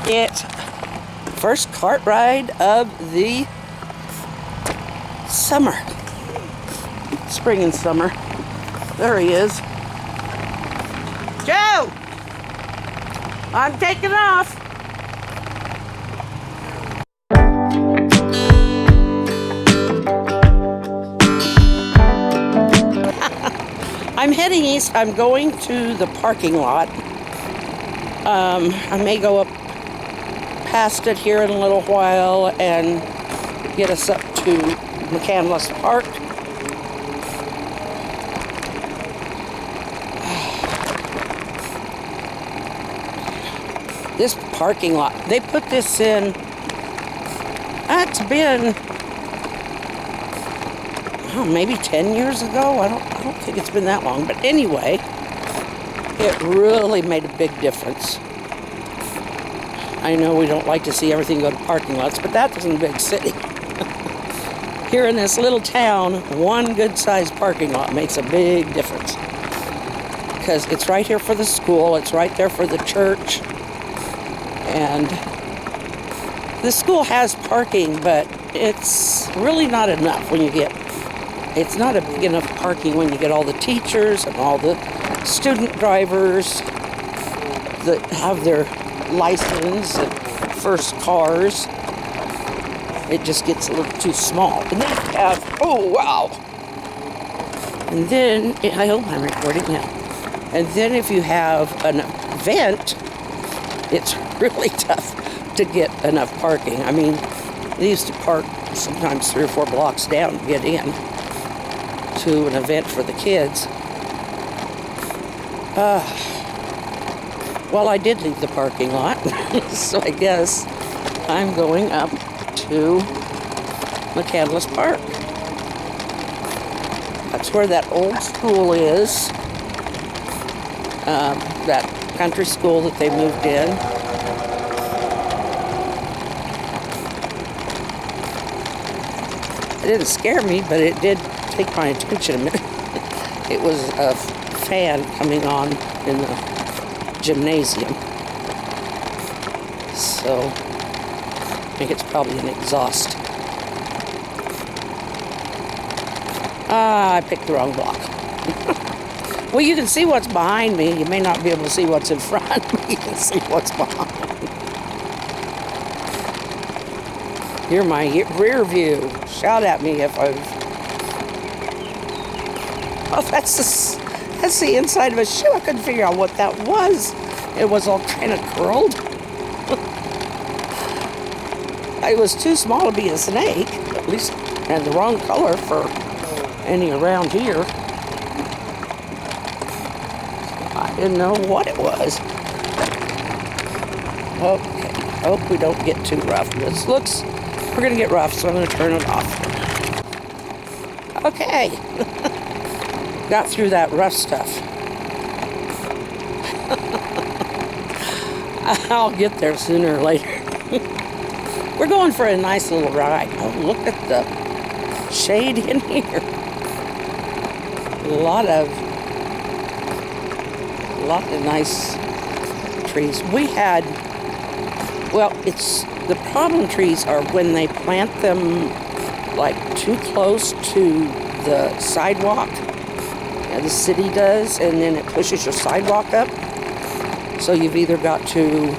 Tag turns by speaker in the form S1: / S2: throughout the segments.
S1: It's first cart ride of the summer. Spring and summer. There he is. Joe! I'm taking off. I'm heading east. I'm going to the parking lot. I may go up past it here in a little while and get us up to McCandless Park. This parking lot, they put this in, it's been, maybe 10 years ago. I don't think it's been that long. But anyway, it really made a big difference. I know we don't like to see everything go to parking lots, but that's in a big city. Here in this little town, one good-sized parking lot makes a big difference. Because it's right here for the school, it's right there for the church. And the school has parking, but it's really not enough when you get, it's not a big enough parking when you get all the teachers and all the student drivers that have their license and first cars. It just gets a little too small. And then you have, oh wow. And then, I hope I'm recording now. And then if you have an event, it's really tough to get enough parking. I mean, they used to park sometimes 3 or 4 blocks down to get in to an event for the kids. Well, I did leave the parking lot, so I guess I'm going up to McCandless Park. That's where that old school is, that country school that they moved in. It didn't scare me, but it did take my attention a minute. It was a fan coming on in the gymnasium. So, I think it's probably an exhaust. I picked the wrong block. Well, you can see what's behind me. You may not be able to see what's in front, but you can see what's behind. You're my rear view. Shout at me if I've... Oh, that's the inside of a shoe. I couldn't figure out what that was. It was all kind of curled. It was too small to be a snake. At least it had the wrong color for any around here. I didn't know what it was. Okay, hope we don't get too rough. This looks, we're gonna get rough, so I'm gonna turn it off. Okay, got through that rough stuff. I'll get there sooner or later. We're going for a nice little ride. Oh, look at the shade in here. A lot of nice trees. We had, well, it's, the problem trees are when they plant them like too close to the sidewalk. Yeah, the city does, and then it pushes your sidewalk up. So you've either got to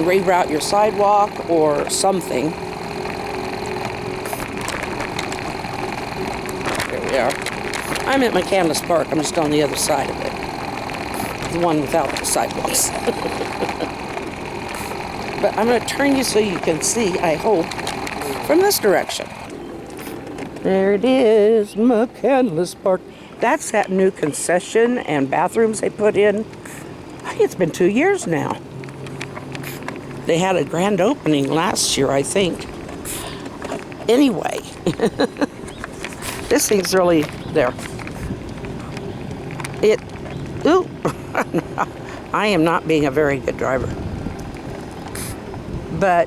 S1: reroute your sidewalk or something. There we are. I'm at McCandless Park. I'm just on the other side of it. The one without the sidewalks. But I'm going to turn you so you can see, I hope, from this direction. There it is, McCandless Park. That's that new concession and bathrooms they put in. I think it's been 2 years now. They had a grand opening last year, I think. Anyway, this thing's really there. Ooh, I am not being a very good driver. But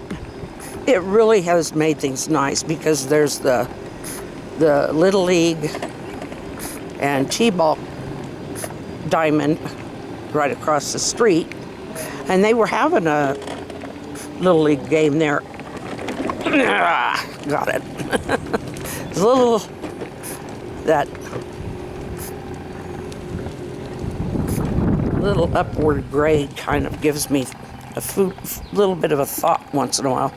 S1: it really has made things nice because there's the Little League and T-ball diamond right across the street. And they were having a Little League game there. Got it. It's a little, that little upward grade kind of gives me a little bit of a thought once in a while.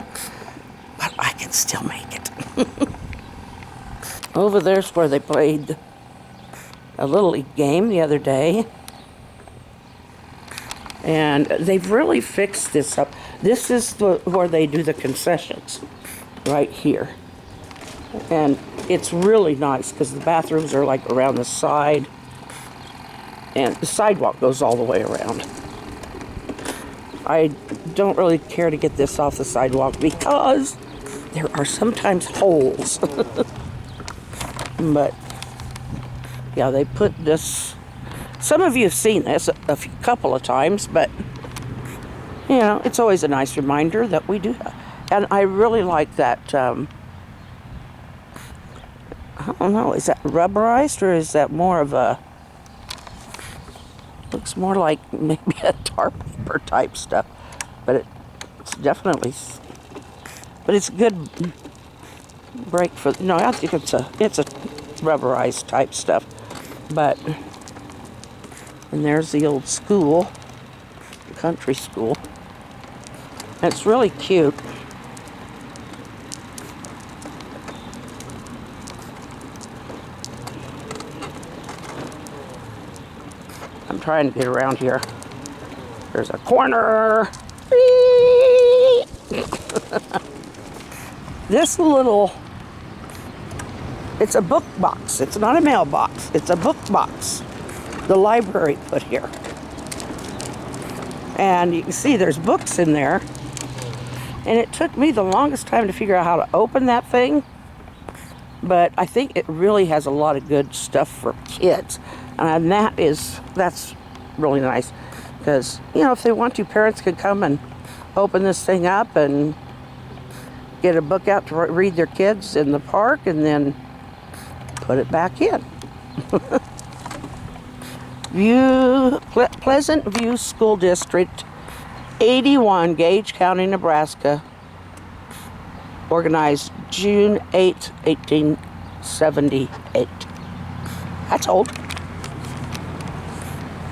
S1: But I can still make it. Over there's where they played a Little League game the other day. And they've really fixed this up. This is where they do the concessions, right here. And it's really nice because the bathrooms are like around the side. And the sidewalk goes all the way around. I don't really care to get this off the sidewalk because there are sometimes holes. But, yeah, they put this... Some of you have seen this a couple of times, but, you know, it's always a nice reminder that we do that. And I really like that, I don't know, is that rubberized or is that more of a, looks more like maybe a tar paper type stuff. But it's definitely, but it's a good break for, no, I think it's a rubberized type stuff. But... And there's the old school, country school. And it's really cute. I'm trying to get around here. There's a corner. This little, it's a book box. It's not a mailbox. It's a book box. The library put here. And you can see there's books in there. And it took me the longest time to figure out how to open that thing. But I think it really has a lot of good stuff for kids. And that's really nice. Because, you know, if they want to, parents could come and open this thing up and get a book out to read their kids in the park and then put it back in. Pleasant View School District, 81, Gage County, Nebraska. Organized June 8, 1878. That's old.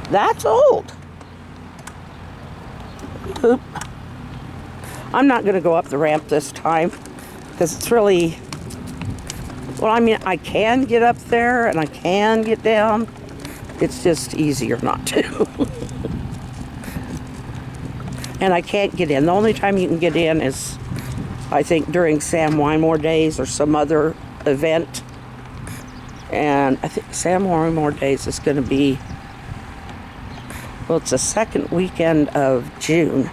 S1: That's old. Oop. I'm not going to go up the ramp this time because it's really, well, I mean, I can get up there and I can get down. It's just easier not to. And I can't get in. The only time you can get in is, I think, during Sam Wymore Days or some other event. And I think Sam Wymore Days is going to be, well, it's the second weekend of June.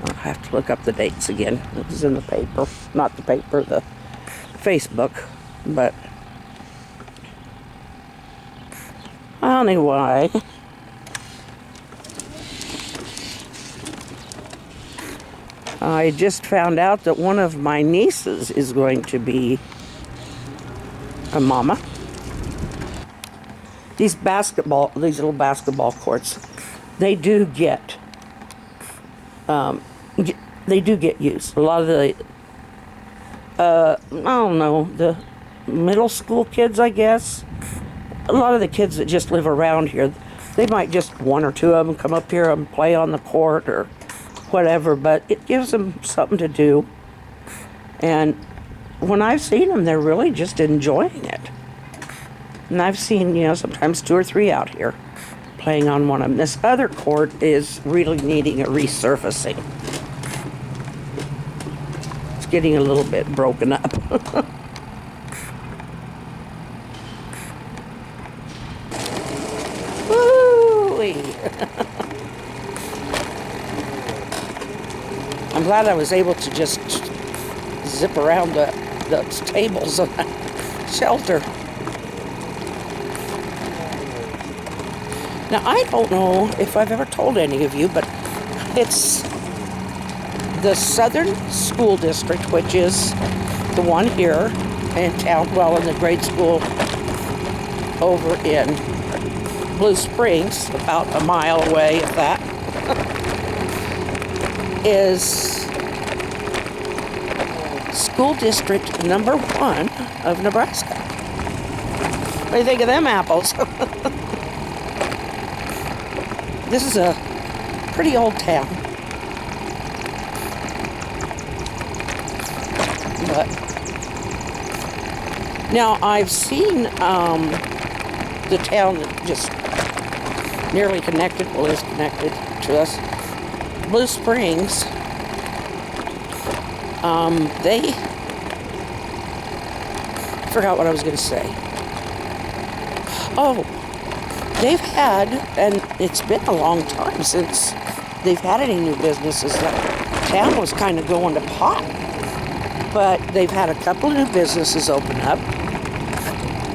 S1: I'll have to look up the dates again. It was in the paper. Not the paper, the Facebook. But anyway, I just found out that one of my nieces is going to be a mama. These little basketball courts, they do get used. A lot of the, I don't know, the middle school kids, I guess. A lot of the kids that just live around here, they might just, one or two of them, come up here and play on the court or whatever, but it gives them something to do. And when I've seen them, they're really just enjoying it. And I've seen, you know, sometimes 2 or 3 out here playing on one of them. This other court is really needing a resurfacing. It's getting a little bit broken up. I'm glad I was able to just zip around the tables on the shelter. Now, I don't know if I've ever told any of you, but it's the Southern School District, which is the one here in town, well, in the grade school over in Blue Springs, about a mile away, if that, is school district number 1 of Nebraska. What do you think of them apples? This is a pretty old town. But now I've seen the town that just nearly connected, well, is connected to us, Blue Springs. They forgot what I was going to say. Oh, they've had, and it's been a long time since they've had any new businesses. The town was kind of going to pot, but they've had a couple of new businesses open up,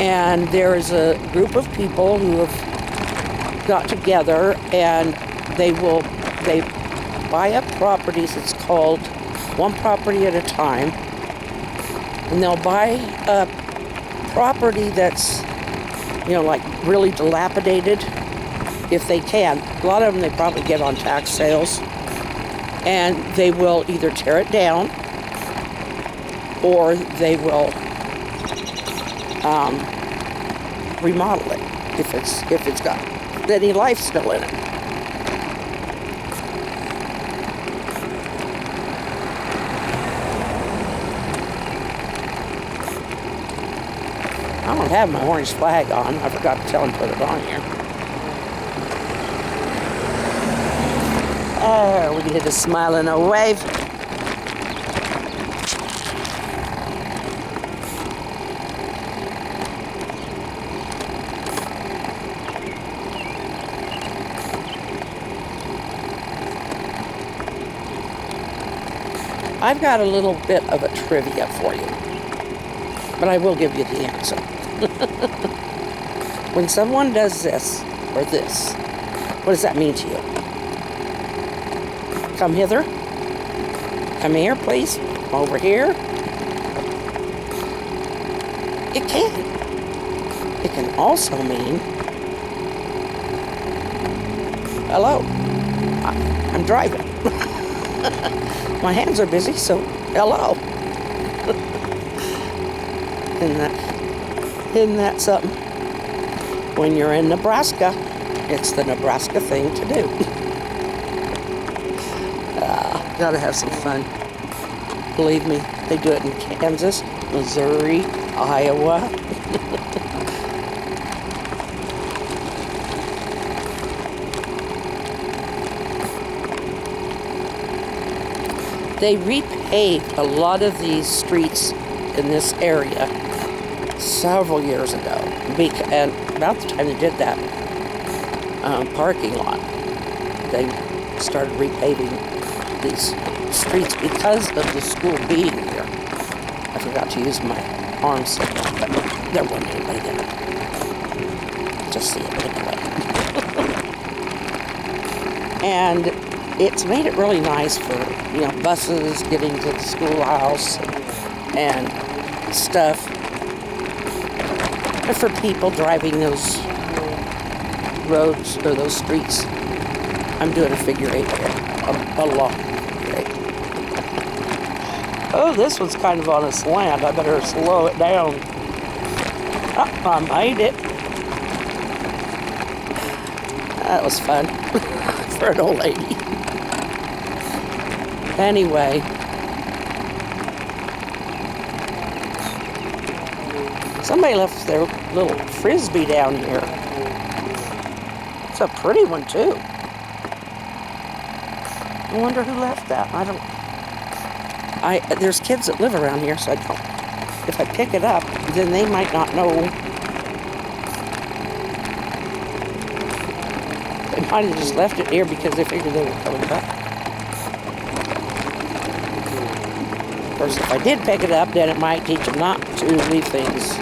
S1: and there is a group of people who have got together, and they buy up properties. It's called one property at a time, and they'll buy a property that's, like really dilapidated, if they can. A lot of them they probably get on tax sales, and they will either tear it down or they will remodel it if it's got any life still in it. I don't have my orange flag on. I forgot to tell him to put it on here. Oh, we can hit a smile and a wave. I've got a little bit of a trivia for you, but I will give you the answer. When someone does this or this, what does that mean to you? Come hither. Come here, please. Come over here. It can. It can also mean, hello, I'm driving. My hands are busy, so hello. Isn't that something? When you're in Nebraska, it's the Nebraska thing to do. Gotta have some fun. Believe me, they do it in Kansas, Missouri, Iowa. They repaved a lot of these streets in this area several years ago, and about the time they did that parking lot, they started repaving these streets because of the school being here. I forgot to use my arm signal, but there wasn't anybody there. Just see it anyway. And it's made it really nice for, buses getting to the schoolhouse and stuff. And for people driving those roads or those streets. I'm doing a figure 8 here. A long figure 8. Oh, this one's kind of on a slant. I better slow it down. Oh, I made it. That was fun for an old lady. Anyway, somebody left their little frisbee down here. It's a pretty one, too. I wonder who left that. There's kids that live around here, so I don't. If I pick it up, then they might not know. They might have just left it here because they figured they were coming back. Of course, if I did pick it up, then it might teach them not to leave things.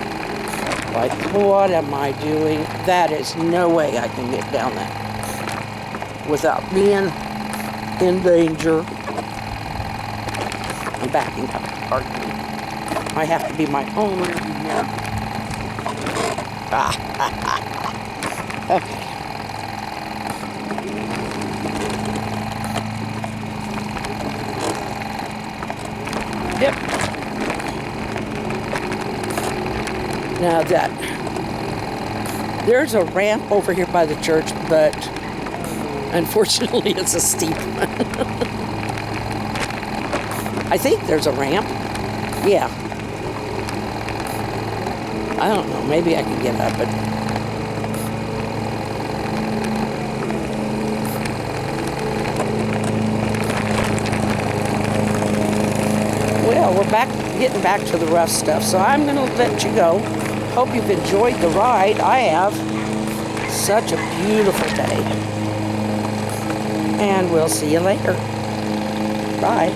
S1: Like, what am I doing? That is no way I can get down that without being in danger. I'm backing up. Pardon me. I have to be my own rearview mirror. Okay. Now that there's a ramp over here by the church, but unfortunately it's a steep one. I think there's a ramp. Yeah. I don't know. Maybe I can get up it. Well, we're getting back to the rough stuff, so I'm going to let you go. Hope you've enjoyed the ride. I have. Such a beautiful day. And we'll see you later. Bye.